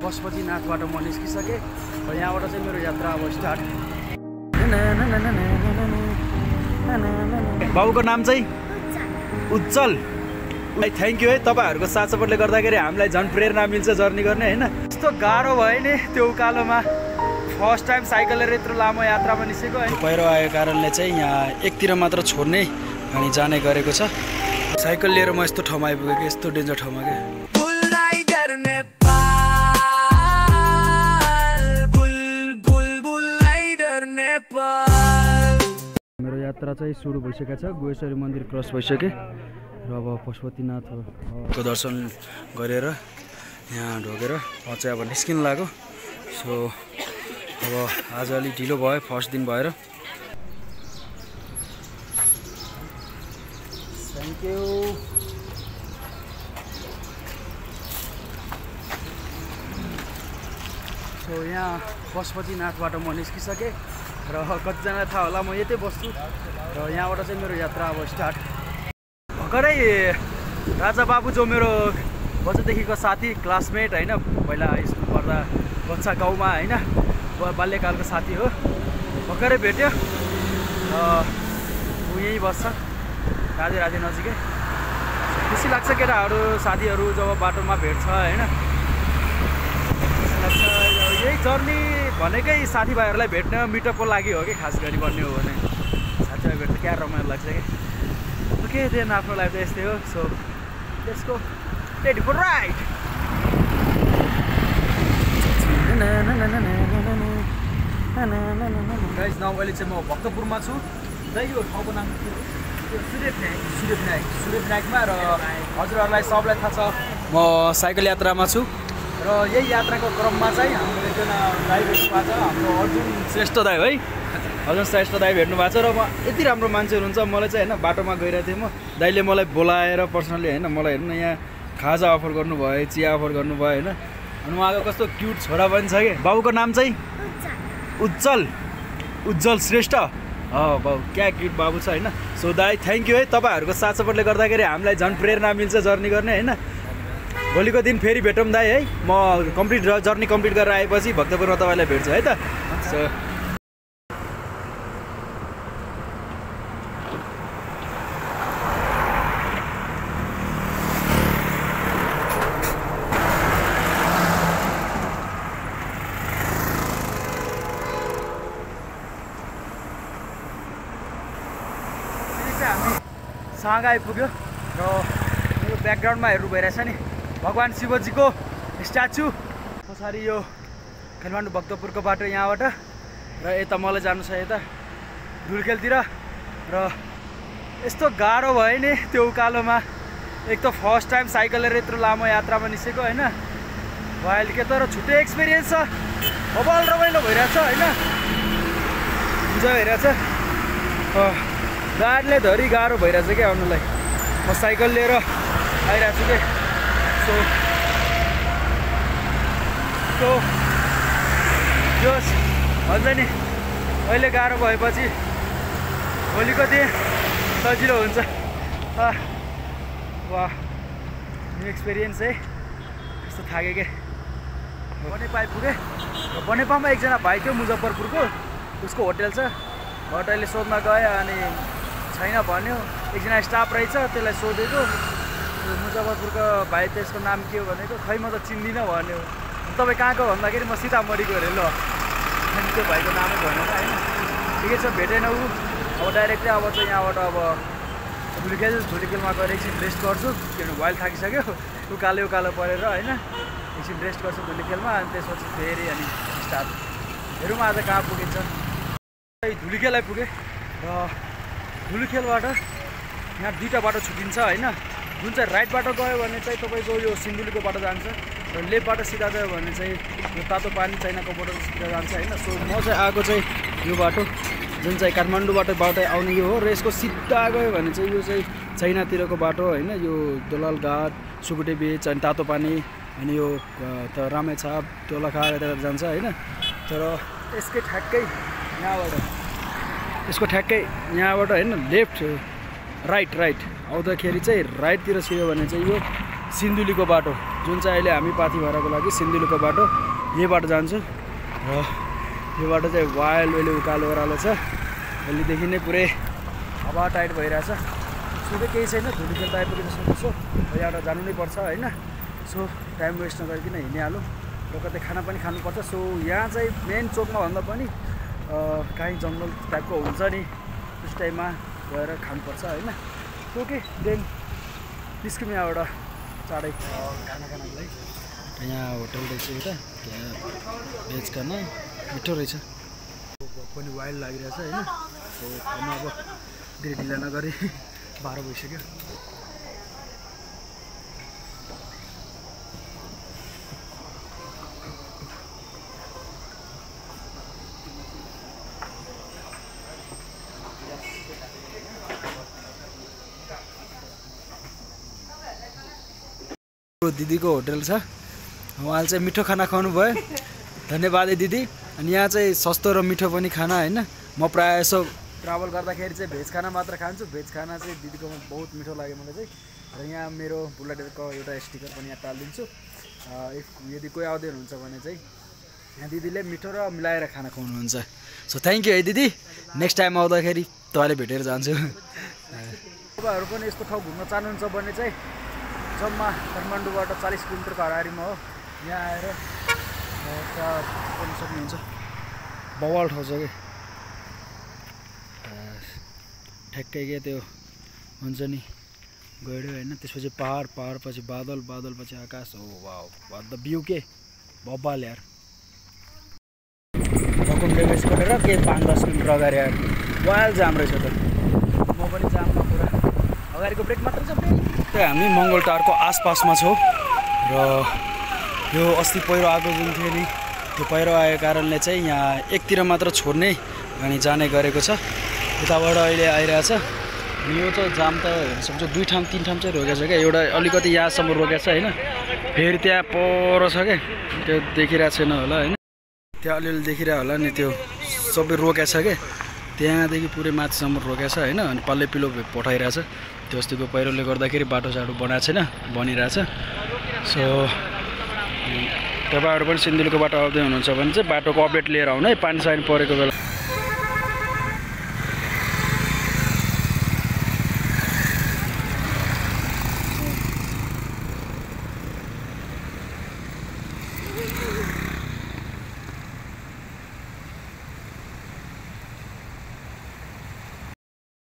पशुपतिनाथबाट म निस्किसकेँ र यहाँबाट चाहिँ मेरो यात्रा अब स्टार्ट। बाबुको नाम चाहिँ उज्जवल। थ्याङ्क यू है, तपाईँहरूको साथ सपोर्टले गर्दाखेरि हामीलाई झन् प्रेरणा मिल्छ जर्नी गर्ने होइन। यस्तो गाह्रो भयो नि त्यो उकालोमा, फर्स्ट टाइम साइकलले यत्रो लामो यात्रामा निस्केको है। पहिरो आएको कारणले चाहिँ यहाँ एकतिर मात्र छोड्ने अनि जाने गरेको छ। साइकल लिएर म यस्तो ठाउँमा आइपुगेँ कि यस्तो डेन्जर ठाउँमा क्या। मेरो यात्रा चाहिँ सुरु भइसकेको छ, गुहेश्वरी मन्दिर क्रस भइसकेँ र अब पशुपतिनाथको दर्शन गरेर यहाँ ढोगेर म चाहिँ अब निस्किन लाग्यो। सो अब आज अलिक ढिलो भयो, फर्स्ट दिन भएर। Thank you. सो यहाँ पशुपतिनाथबाट म निस्किसकेँ र कतिजनालाई थाहा होला म यतै बस्छु र यहाँबाट चाहिँ मेरो यात्रा अब स्टार्ट। भर्खरै राजा बाबु जो मेरो बच्चादेखिको साथी क्लासमेट होइन, पहिला स्कुल पढ्दा बच्चा गाउँमा होइन बाल्यकालको साथी हो, भर्खरै भेट्यो र ऊ यहीँ बस्छ राधे राधे नजिकै। खुसी लाग्छ केटाहरू साथीहरू जब बाटोमा भेट्छ होइन, खुसी लाग्छ। यही जर्नी भनेकै साथीभाइहरूलाई भेट्न मिटअपको लागि हो कि खास गरी भन्ने हो भने साथीभाइ भेट्न क्या रमाइलो लाग्छ कि। ओके देन आफ्नो लाइफ त यस्तै हो। So let's go, ready for ride. Guys now अहिले चाहिँ म भक्तपुरमा छु। दाइ यो ठाउँको नाम सूर्यविनायकमा र हजुरहरूलाई सबलाई थाहा छ म साइकल यात्रामा छु र यही यात्राको क्रममा चाहिँ हाम्रो एकजना दाइ भेट्नु भएको छ, हाम्रो अर्जुन श्रेष्ठ दाइ है। अर्जुन श्रेष्ठ दाइ भेट्नु भएको छ र म यति राम्रो मान्छे हुनुहुन्छ। मलाई चाहिँ होइन बाटोमा गइरहेको थिएँ म, दाइले मलाई बोलाएर पर्सनली होइन मलाई हेर्नु न यहाँ खाजा अफर गर्नुभयो, चिया अफर गर्नुभयो होइन। अनि उहाँको कस्तो क्युट छोरा पनि छ कि। बाबुको नाम चाहिँ उज्जवल श्रेष्ठ। बाबु क्या क्युट बाबु छ होइन। सो दाइ थ्याङ्क यू है, तपाईँहरूको साथ सपोर्टले गर्दाखेरि हामीलाई झन् प्रेरणा मिल्छ जर्नी गर्ने होइन। भोलिको दिन फेरि भेटौँ दाइ है, म जर्नी कम्प्लिट गरेर आएपछि भक्तपुरमा तपाईँलाई भेट्छु है त। सो सँग आइपुग्यो र यो ब्याकग्राउन्डमा हेर्नु भइरहेछ नि भगवान् शिवजीको स्ट्याचु, पछाडि यो काठमाडौँ भक्तपुरको बाटो यहाँबाट र यता मलाई जानु छ यता धुलखेलतिर। र यस्तो गाह्रो भयो नि त्यो उकालोमा, एक त फर्स्ट टाइम साइकलले यत्रो लामो यात्रामा निस्केको होइन। अहिले के तर छुट्टै एक्सपिरियन्स छ, बबल रमाइलो भइरहेछ होइन, इन्जोय भइरहेछ। गाडीलाई धरी गाह्रो भइरहेछ क्या आउनुलाई, म साइकल लिएर आइरहेको छु कि। सो यो भन्छ नि अहिले गाह्रो भएपछि भोलिको दिन सजिलो हुन्छ। वाह न्यू एक्सपिरियन्स है। यस्तो थाकेँ कि बनेपा आइपुगेँ र बनेपामा एकजना भाइ थियो मुजफ्फरपुरको, उसको होटेल छ। होटेलले सोध्न गयो अनि छैन भन्यो, एकजना स्टाफ रहेछ त्यसलाई सोधेको, मुजफ्फरपुरको भाइ त्यसको नाम के हो भनेको, खै म त चिन्दिनँ भन्यो। तपाईँ कहाँको भन्दाखेरि म सीतामढीको अरे। ल अनि त्यो भाइको नामै भनेर होइन, ठिकै छ भेटेन ऊ। अब डाइरेक्टली अब चाहिँ यहाँबाट अब धुलिखेलमा गएर एकछिन रेस्ट गर्छु, किनभने भइल थाकिसक्यो उकालो परेर होइन। एकछिन रेस्ट गर्छु धुलिखेलमा, अनि त्यसपछि फेरि अनि स्टार्ट। हेरौँ आज कहाँ पुगिन्छ। धुलिखेल आइपुगेँ र धुलिखेलबाट यहाँ दुईवटा बाटो छुटिन्छ होइन। जुन चाहिँ राइटबाट गयो भने चाहिँ तपाईँको यो सिन्धुलीको बाटो जान्छ र लेफ्टबाट सिधा गयो भने चाहिँ यो तातो पानी चाइनाको बोर्डर सिधा जान्छ होइन। सो म चाहिँ आएको चाहिँ यो बाटो जुन चाहिँ काठमाडौँबाट आउने यो हो र यसको सिधा गयो भने चाहिँ यो चाहिँ चाइनातिरको बाटो होइन। यो दोलाल घाट, सुकुटे बिच अनि तातो पानी अनि यो त रामेछाप दोलखा यता जान्छ होइन। तर यसकै ठ्याक्कै यहाँबाट यसको ठ्याक्कै यहाँबाट होइन लेफ्ट राइट आउँदाखेरि चाहिँ राइटतिर छिर्यो भने चाहिँ यो सिन्धुलीको बाटो जुन चाहिँ अहिले हामी पाथी भएर लागि सिन्धुलीको बाटो यही बाटो जान्छु र यो बाटो चाहिँ वाइल्ड वेले उकालो ओह्रालो छ। अहिलेदेखि नै पुरै हावा टाइट भइरहेछ। सुधै केही छैन, धुलीखेल त आइपुगेको जस्तो यहाँबाट जानु नै पर्छ होइन। सो टाइम वेस्ट नगरिकन हिँडिहालौँ र कतै खाना पनि खानुपर्छ। सो यहाँ चाहिँ मेन चोकमा भन्दा पनि काहीँ जङ्गल टाइपको हुन्छ नि त्यस टाइममा गएर खानुपर्छ होइन। ओके देन निस्क्यौँ यहाँबाट चाँडै खाना खानको लागि। यहाँ होटल रहेछ एउटा, त्यहाँ भेज खाना मिठो रहेछ। पनि वाइल्ड लागिरहेछ होइन। सो खाना अब धेरै ढिला नगरी 12 भइसक्यो। दिदीको होटल छ, उहाँले चाहिँ मिठो खाना खुवाउनु भयो, धन्यवाद है दिदी। अनि यहाँ चाहिँ सस्तो र मिठो पनि खाना होइन। म प्रायः यसो ट्राभल गर्दाखेरि चाहिँ भेज खाना मात्र खान्छु। भेज खाना चाहिँ दिदीकोमा बहुत मिठो लाग्यो मलाई चाहिँ। र यहाँ मेरो बुलेटको एउटा स्टिकर पनि यहाँ टालिदिन्छु। इफ यदि कोही आउँदै हुनुहुन्छ भने चाहिँ यहाँ दिदीले मिठो र मिलाएर खाना खुवाउनुहुन्छ। सो थ्याङ्क यू है दिदी। नेक्स्ट टाइम आउँदाखेरि तपाईँले भेटेर जान्छु। तपाईँहरू पनि यस्तो ठाउँ घुम्न चाहनुहुन्छ भने चाहिँ जम्मा काठमाडौँबाट 40 किलोमिटरको हाराहारीमा हो। यहाँ आएर गर्नु सक्नुहुन्छ। बवाल ठाउँ छ कि ठ्याक्कै के त्यो हुन्छ नि गहिरो होइन। त्यसपछि पहाड, पहाडपछि बादल, बादलपछि आकाश। हो वाउ, वाट द भ्यू के बब्बाल यार। रकुम डेमेज गरेर के 5-10 किलोमिटर अगाडि आएर वाइल्ड जाम रहेछ त। म पनि जाममा पुरा अगाडिको ब्रेक मात्र छ। हामी मङ्गल टारको आसपासमा छौँ र यो अस्ति पहिरो आएको जुन थियो नि, त्यो पहिरो आएको कारणले चाहिँ यहाँ एकतिर मात्र छोड्ने अनि जाने गरेको छ। उताबाट अहिले आइरहेछ। यो चाहिँ जाम त हेर्न सक्छ 2 ठाउँ 3 ठाउँ चाहिँ रोकेको छ क्या। एउटा अलिकति यहाँसम्म रोकेको छ होइन। फेरि त्यहाँ पर छ क्या, त्यो देखिरहेको छैन होला होइन। त्यहाँ अलिअलि देखिरहेको होला नि, त्यो सबै रोकेको छ क्या। त्यहाँदेखि पुरै माथिसम्म रोकेको छ होइन। अनि पल्ले पिलो पठाइरहेछ। त्यो अस्तिको पहिरोले गर्दाखेरि बाटोसाटो बनाएको छैन, बनिरहेछ। सो तपाईँहरू पनि सिन्धुलीको बाटो आउँदै हुनुहुन्छ भने चाहिँ बाटोको अपडेट लिएर आउनु है, पानी सानी परेको बेला।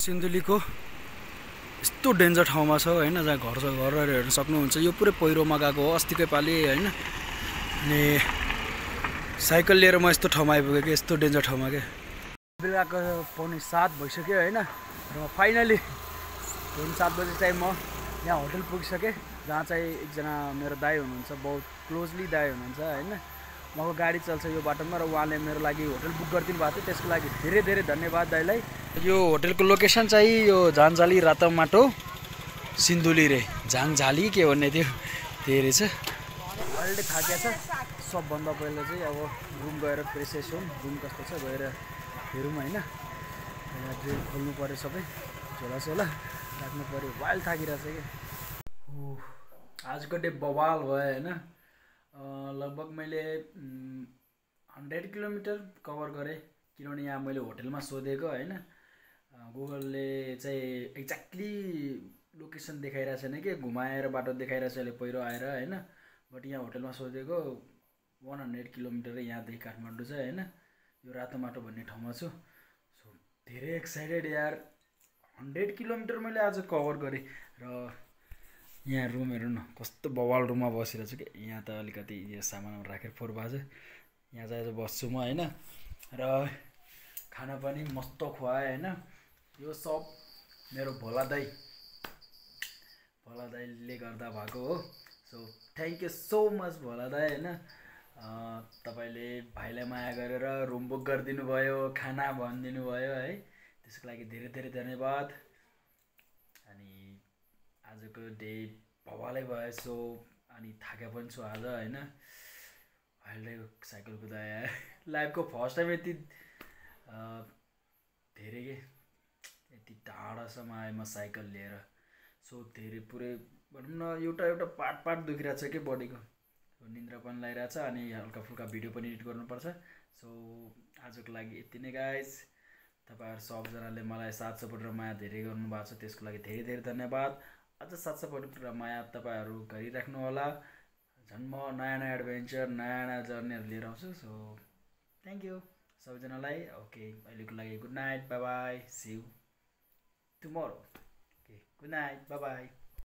सिन्धुलीको यस्तो डेन्जर ठाउँमा छ होइन, जहाँ घरहरू हेर्न सक्नुहुन्छ। यो पुरै पहिरोमा गएको हो अस्तिकै पालि होइन। अनि साइकल लिएर म यस्तो ठाउँमा आइपुगेँ कि यस्तो डेन्जर ठाउँमा क्या। बेलुकाको 6:45 भइसक्यो होइन। र फाइनली 7 बजी चाहिँ म यहाँ होटल पुगिसकेँ, जहाँ चाहिँ एकजना मेरो दाइ हुनुहुन्छ, बहुत क्लोजली दाइ हुनुहुन्छ होइन। उहाँको गाडी चल्छ यो बाटोमा र उहाँले मेरो लागि होटल बुक गरिदिनु भएको थियो। त्यसको लागि धेरै धेरै धन्यवाद दाइलाई। यो होटलको लोकेसन चाहिँ यो झाङझाली रातोमाटो सिन्धुली रे, झाङझाली के भन्ने थियो त्यही रहेछ। अहिले थाकेको छ। सबभन्दा पहिला चाहिँ अब रुम गएर फ्रेसेस हौँ, रुम कस्तो छ गएर हेरौँ होइन। यहाँ ड्रेन खोल्नु पऱ्यो, सबै झोलासोला राख्नु पऱ्यो। वाइल्ड थाकिरहेछ क्या। आजको डे बवाल भयो होइन। लगभग मैले 100 किलोमिटर कभर गरेँ, किनभने यहाँ मैले होटलमा सोधेको होइन। गुगलले चाहिँ एक्ज्याक्टली लोकेसन देखाइरहेको छैन कि, घुमाएर बाटो देखाइरहेछ अहिले पहिरो आएर होइन। बट यहाँ होटलमा सोधेको 100 किलोमिटर यहाँदेखि काठमाडौँ चाहिँ होइन। यो रातोमाटो भन्ने ठाउँमा छु। सो धेरै एक्साइटेड यार। 100 किलोमिटर मैले आज कभर गरेँ। र यहाँ रुम हेर्नु न, कस्तो बवाल रुममा बसिरहेको छु कि। यहाँ त अलिकति यो सामान राखेर फोहोर भएको छ। यहाँ चाहिँ बस्छु म होइन। र खाना पनि मस्त खुवाएँ होइन। यो सब मेरो भोला दाइले गर्दा भएको हो। So thank you so much Bhola दाइ होइन। तपाईँले भाइलाई माया गरेर रुम बुक गरिदिनु भयो, खाना भनिदिनु भयो है, त्यसको लागि धेरै धेरै धन्यवाद। अनि आजको डे भवालै भयो। सो अनि थाके पनि छु आज होइन। अहिले साइकल कुदाए लाइफको फर्स्ट टाइम यति धेरै के यति टाढासम्म आएँ म साइकल लिएर। सो धेरै पुरै भनौँ न एउटा पार्ट दुखिरहेको छ कि बडीको, निन्द्रा पनि लागिरहेछ अनि हल्का फुल्का भिडियो पनि एडिट गर्नुपर्छ। सो आजको लागि यति नै गाइज। तपाईँहरू सबजनाले मलाई साथ सपोर्ट र माया धेरै गर्नुभएको छ, त्यसको लागि धेरै धेरै धन्यवाद। अझ साथ सपोर्ट र माया तपाईँहरू गरिराख्नु होला। झन् म नयाँ नयाँ एडभेन्चर नयाँ नयाँ जर्नीहरू लिएर आउँछु। सो थ्याङ्क यू सबैजनालाई। ओके अहिलेको लागि good night, bye bye, see you tomorrow. Okay good night, bye by.